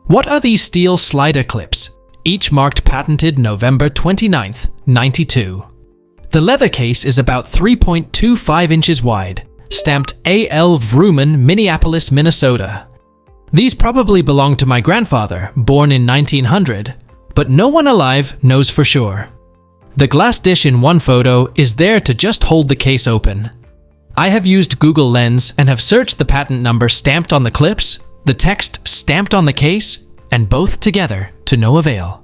What are these steel slider clips, each marked patented November 29th, 92? The leather case is about 3.25 inches wide, stamped A.L. Vrooman, Minneapolis, Minnesota. These probably belong to my grandfather, born in 1900, but no one alive knows for sure. The glass dish in one photo is there to just hold the case open. I have used Google Lens and have searched the patent number stamped on the clips, the text stamped on the case, and both together to no avail.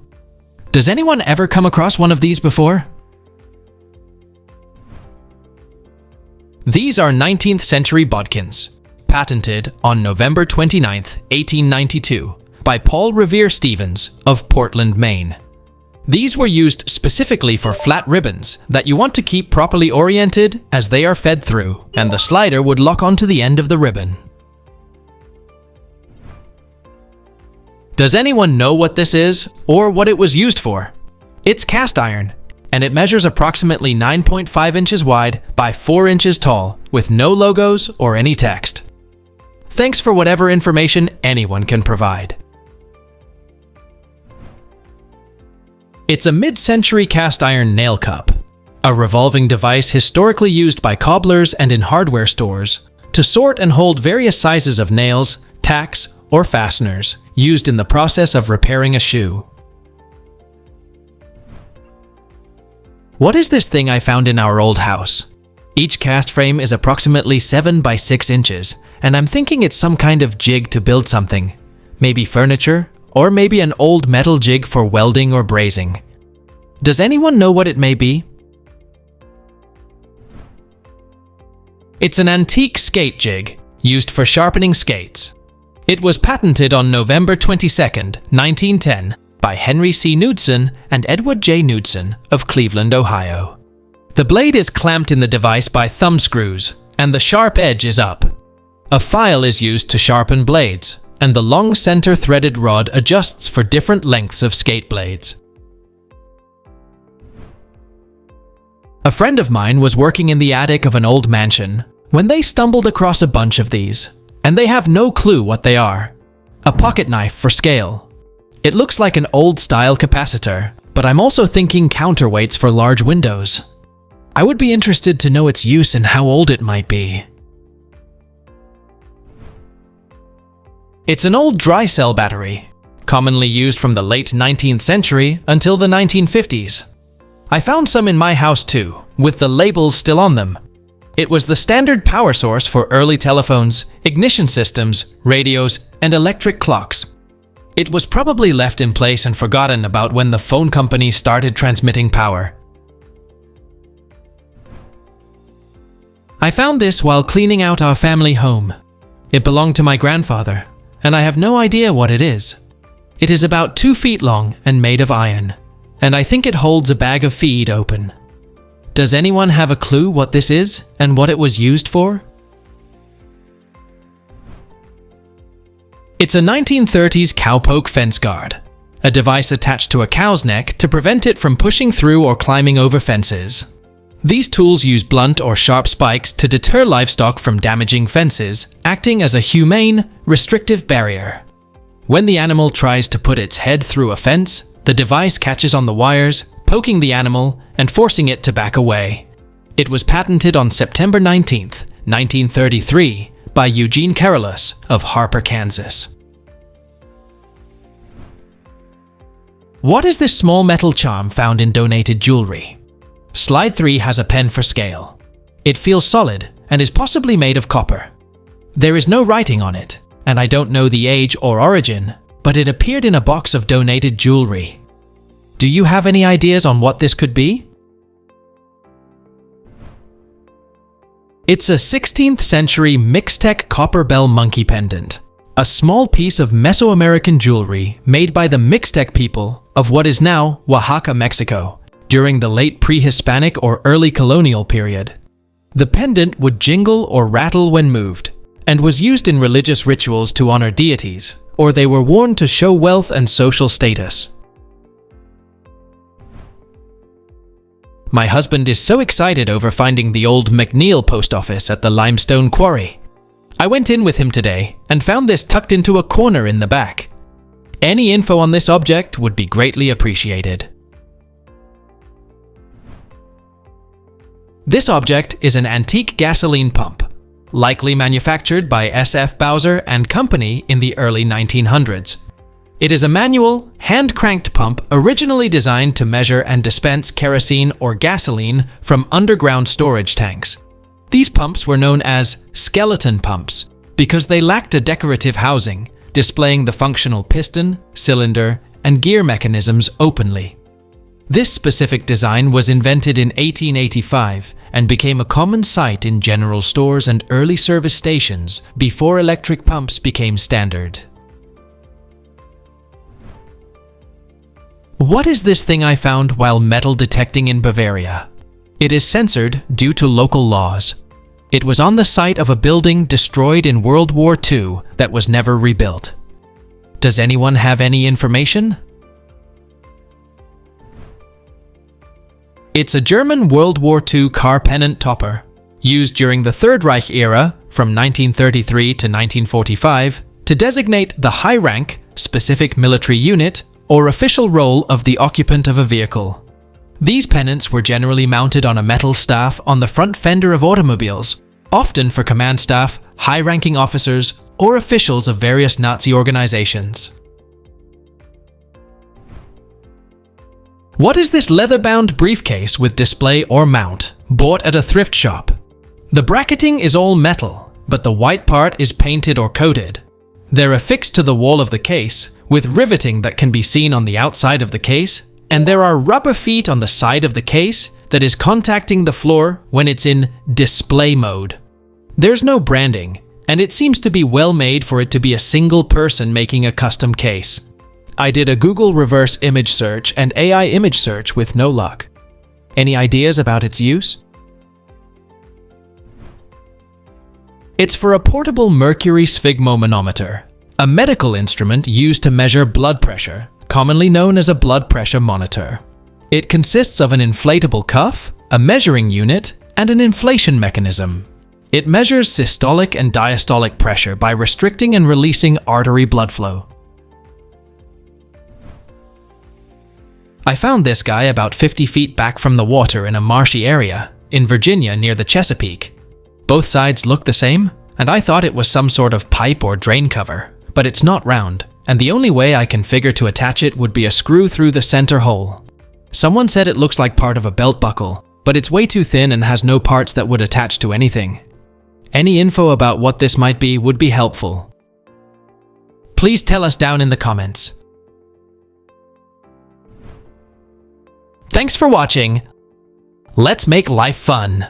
Does anyone ever come across one of these before? These are 19th century bodkins, patented on November 29, 1892, by Paul Revere Stevens of Portland, Maine. These were used specifically for flat ribbons that you want to keep properly oriented as they are fed through, and the slider would lock onto the end of the ribbon. Does anyone know what this is or what it was used for? It's cast iron, and it measures approximately 9.5 inches wide by 4 inches tall, with no logos or any text. Thanks for whatever information anyone can provide. It's a mid-century cast iron nail cup, a revolving device historically used by cobblers and in hardware stores to sort and hold various sizes of nails, tacks, or fasteners used in the process of repairing a shoe. What is this thing I found in our old house? Each cast frame is approximately 7 by 6 inches, and I'm thinking it's some kind of jig to build something. Maybe furniture, or maybe an old metal jig for welding or brazing. Does anyone know what it may be? It's an antique skate jig, used for sharpening skates. It was patented on November 22, 1910, by Henry C. Knudsen and Edward J. Knudsen of Cleveland, Ohio. The blade is clamped in the device by thumb screws, and the sharp edge is up. A file is used to sharpen blades, and the long center threaded rod adjusts for different lengths of skate blades. A friend of mine was working in the attic of an old mansion when they stumbled across a bunch of these, and they have no clue what they are. A pocket knife for scale. It looks like an old-style capacitor, but I'm also thinking counterweights for large windows. I would be interested to know its use and how old it might be. It's an old dry cell battery, commonly used from the late 19th century until the 1950s. I found some in my house too, with the labels still on them. It was the standard power source for early telephones, ignition systems, radios, and electric clocks. It was probably left in place and forgotten about when the phone company started transmitting power. I found this while cleaning out our family home. It belonged to my grandfather, and I have no idea what it is. It is about 2 feet long and made of iron, and I think it holds a bag of feed open. Does anyone have a clue what this is and what it was used for? It's a 1930s cowpoke fence guard, a device attached to a cow's neck to prevent it from pushing through or climbing over fences. These tools use blunt or sharp spikes to deter livestock from damaging fences, acting as a humane, restrictive barrier. When the animal tries to put its head through a fence, the device catches on the wires, poking the animal and forcing it to back away. It was patented on September 19, 1933, by Eugene Carolus of Harper, Kansas. What is this small metal charm found in donated jewelry? Slide 3 has a pen for scale. It feels solid and is possibly made of copper. There is no writing on it, and I don't know the age or origin, but it appeared in a box of donated jewelry. Do you have any ideas on what this could be? It's a 16th century Mixtec copper bell monkey pendant, a small piece of Mesoamerican jewelry made by the Mixtec people of what is now Oaxaca, Mexico, during the late pre-Hispanic or early colonial period. The pendant would jingle or rattle when moved, and was used in religious rituals to honor deities, or they were worn to show wealth and social status. My husband is so excited over finding the old McNeil post office at the limestone quarry. I went in with him today and found this tucked into a corner in the back. Any info on this object would be greatly appreciated. This object is an antique gasoline pump, likely manufactured by S.F. Bowser and Company in the early 1900s. It is a manual, hand-cranked pump originally designed to measure and dispense kerosene or gasoline from underground storage tanks. These pumps were known as skeleton pumps because they lacked a decorative housing, displaying the functional piston, cylinder, and gear mechanisms openly. This specific design was invented in 1885 and became a common sight in general stores and early service stations before electric pumps became standard. What is this thing I found while metal detecting in Bavaria? It is censored due to local laws. It was on the site of a building destroyed in World War II that was never rebuilt. Does anyone have any information? It's a German World War II car pennant topper, used during the Third Reich era from 1933 to 1945 to designate the high rank, specific military unit, or official role of the occupant of a vehicle. These pennants were generally mounted on a metal staff on the front fender of automobiles, often for command staff, high-ranking officers, or officials of various Nazi organizations. What is this leather-bound briefcase with display or mount, bought at a thrift shop? The bracketing is all metal, but the white part is painted or coated. They're affixed to the wall of the case, with riveting that can be seen on the outside of the case, and there are rubber feet on the side of the case that is contacting the floor when it's in display mode. There's no branding, and it seems to be well made for it to be a single person making a custom case. I did a Google reverse image search and AI image search with no luck. Any ideas about its use? It's for a portable mercury sphygmomanometer, a medical instrument used to measure blood pressure, commonly known as a blood pressure monitor. It consists of an inflatable cuff, a measuring unit, and an inflation mechanism. It measures systolic and diastolic pressure by restricting and releasing artery blood flow. I found this guy about 50 feet back from the water in a marshy area in Virginia near the Chesapeake. Both sides look the same, and I thought it was some sort of pipe or drain cover, but it's not round, and the only way I can figure to attach it would be a screw through the center hole. Someone said it looks like part of a belt buckle, but it's way too thin and has no parts that would attach to anything. Any info about what this might be would be helpful. Please tell us down in the comments. Thanks for watching. Let's make life fun.